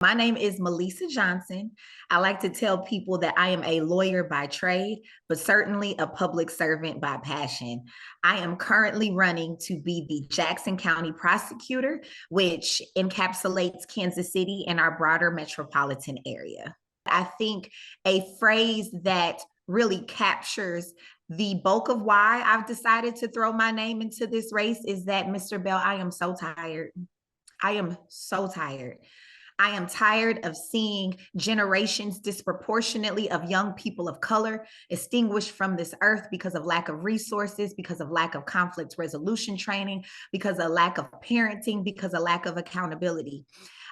My name is Melissa Johnson. I like to tell people that I am a lawyer by trade, but certainly a public servant by passion. I am currently running to be the Jackson County prosecutor, which encapsulates Kansas City and our broader metropolitan area. I think a phrase that really captures the bulk of why I've decided to throw my name into this race is that, Mr. Bell, I am so tired. I am so tired. I am tired of seeing generations disproportionately of young people of color extinguished from this earth because of lack of resources, because of lack of conflict resolution training, because of lack of parenting, because of lack of accountability.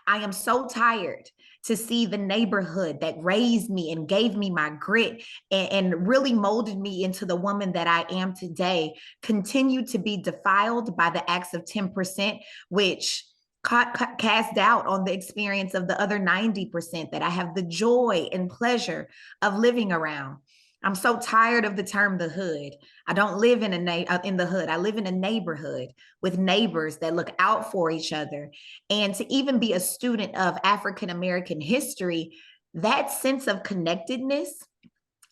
I am so tired to see the neighborhood that raised me and gave me my grit and really molded me into the woman that I am today continue to be defiled by the acts of 10%, which cast doubt on the experience of the other 90% that I have the joy and pleasure of living around. I'm so tired of the term the hood. I don't live in the hood. I live in a neighborhood with neighbors that look out for each other. And to even be a student of African American history, that sense of connectedness,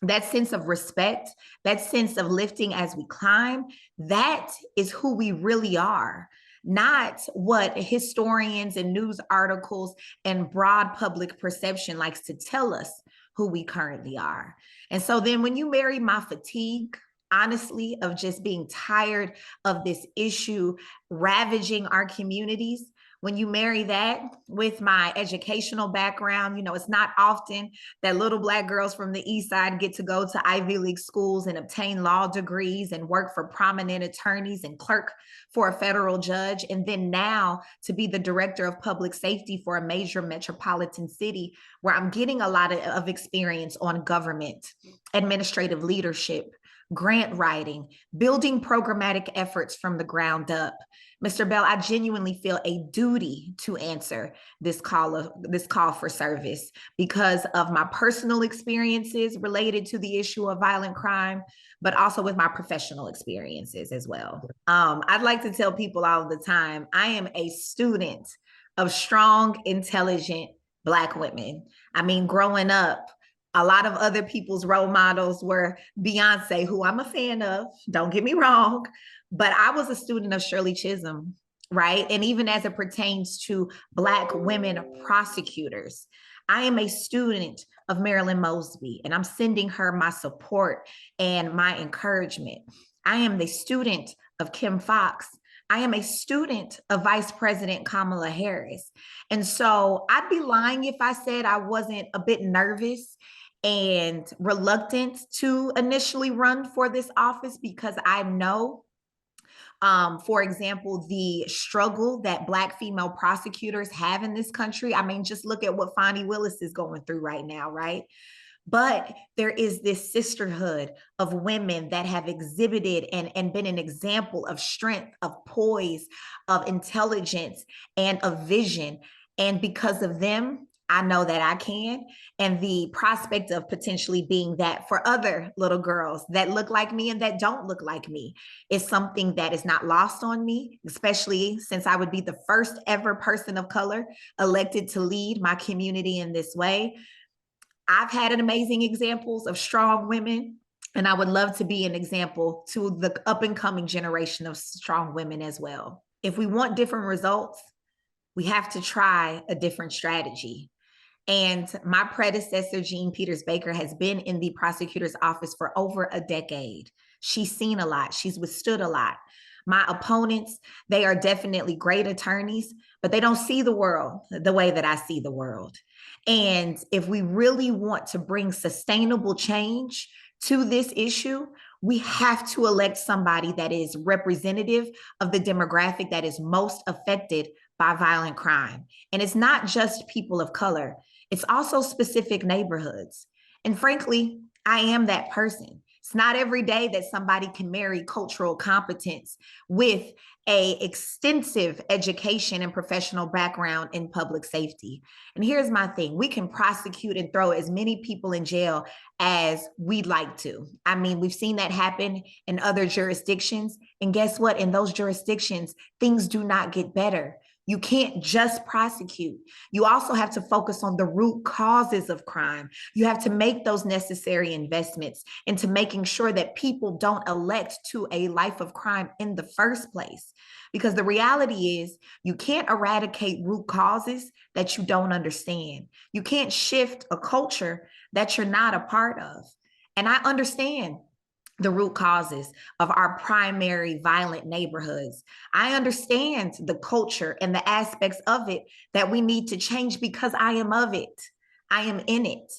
that sense of respect, that sense of lifting as we climb, that is who we really are, not what historians and news articles and broad public perception likes to tell us who we currently are. And so then when you marry my fatigue, honestly, of just being tired of this issue ravaging our communities, when you marry that with my educational background, it's not often that little Black girls from the East Side get to go to Ivy League schools and obtain law degrees and work for prominent attorneys and clerk for a federal judge. And then now to be the director of public safety for a major metropolitan city where I'm getting a lot of experience on government, administrative leadership, grant writing, building programmatic efforts from the ground up. Mr. Bell, I genuinely feel a duty to answer this call for service because of my personal experiences related to the issue of violent crime, but also with my professional experiences as well. I'd like to tell people all the time, I am a student of strong, intelligent Black women. I mean, growing up, a lot of other people's role models were Beyonce, who I'm a fan of, don't get me wrong, but I was a student of Shirley Chisholm, right? And even as it pertains to Black women prosecutors, I am a student of Marilyn Mosby, and I'm sending her my support and my encouragement. I am the student of Kim Foxx. I am a student of Vice President Kamala Harris. And so I'd be lying if I said I wasn't a bit nervous and reluctant to initially run for this office because I know, for example, the struggle that Black female prosecutors have in this country. I mean, just look at what Fani Willis is going through right now, right? But there is this sisterhood of women that have exhibited and been an example of strength, of poise, of intelligence, and of vision. And because of them, I know that I can. And the prospect of potentially being that for other little girls that look like me and that don't look like me is something that is not lost on me, especially since I would be the first ever person of color elected to lead my community in this way. I've had an amazing examples of strong women, and I would love to be an example to the up and coming generation of strong women as well. If we want different results, we have to try a different strategy. And my predecessor, Jean Peters Baker, has been in the prosecutor's office for over a decade. She's seen a lot. She's withstood a lot. My opponents, they are definitely great attorneys, but they don't see the world the way that I see the world. And if we really want to bring sustainable change to this issue, we have to elect somebody that is representative of the demographic that is most affected by violent crime. And it's not just people of color. It's also specific neighborhoods. And frankly, I am that person. It's not every day that somebody can marry cultural competence with an extensive education and professional background in public safety. And here's my thing. We can prosecute and throw as many people in jail as we'd like to. I mean, we've seen that happen in other jurisdictions. And guess what? In those jurisdictions, things do not get better. You can't just prosecute. You also have to focus on the root causes of crime. You have to make those necessary investments into making sure that people don't elect to a life of crime in the first place. Because the reality is, you can't eradicate root causes that you don't understand. You can't shift a culture that you're not a part of. And I understand the root causes of our primary violent neighborhoods. I understand the culture and the aspects of it that we need to change because I am of it. I am in it.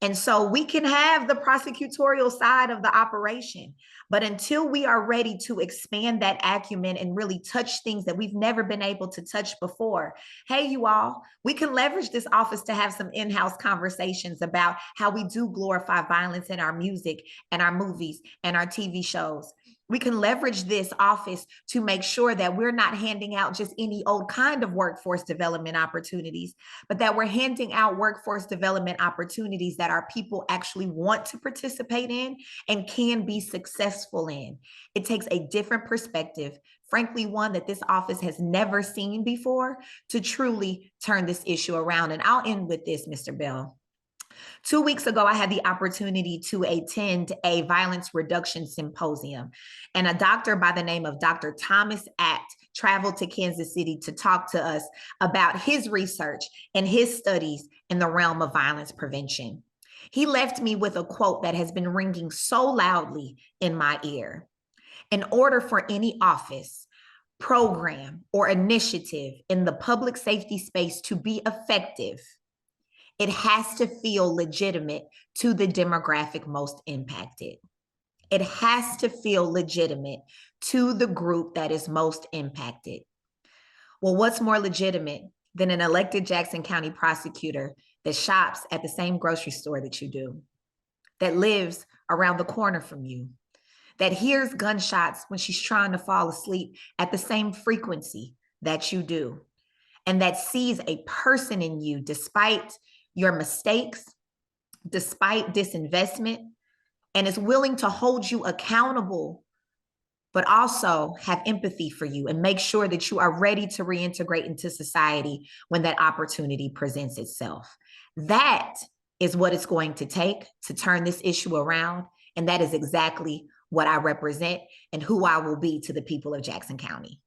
And so we can have the prosecutorial side of the operation, but until we are ready to expand that acumen and really touch things that we've never been able to touch before, hey, you all, we can leverage this office to have some in-house conversations about how we do glorify violence in our music and our movies and our TV shows. We can leverage this office to make sure that we're not handing out just any old kind of workforce development opportunities, but that we're handing out workforce development opportunities that our people actually want to participate in and can be successful in. It takes a different perspective, frankly, one that this office has never seen before, to truly turn this issue around. And I'll end with this, Mr. Bell. 2 weeks ago, I had the opportunity to attend a violence reduction symposium, and a doctor by the name of Dr. Thomas Act traveled to Kansas City to talk to us about his research and his studies in the realm of violence prevention. He left me with a quote that has been ringing so loudly in my ear. In order for any office, program, or initiative in the public safety space to be effective, it has to feel legitimate to the demographic most impacted. It has to feel legitimate to the group that is most impacted. Well, what's more legitimate than an elected Jackson County prosecutor that shops at the same grocery store that you do, that lives around the corner from you, that hears gunshots when she's trying to fall asleep at the same frequency that you do, and that sees a person in you despite your mistakes, despite disinvestment, and is willing to hold you accountable, but also have empathy for you and make sure that you are ready to reintegrate into society when that opportunity presents itself. That is what it's going to take to turn this issue around. And that is exactly what I represent and who I will be to the people of Jackson County.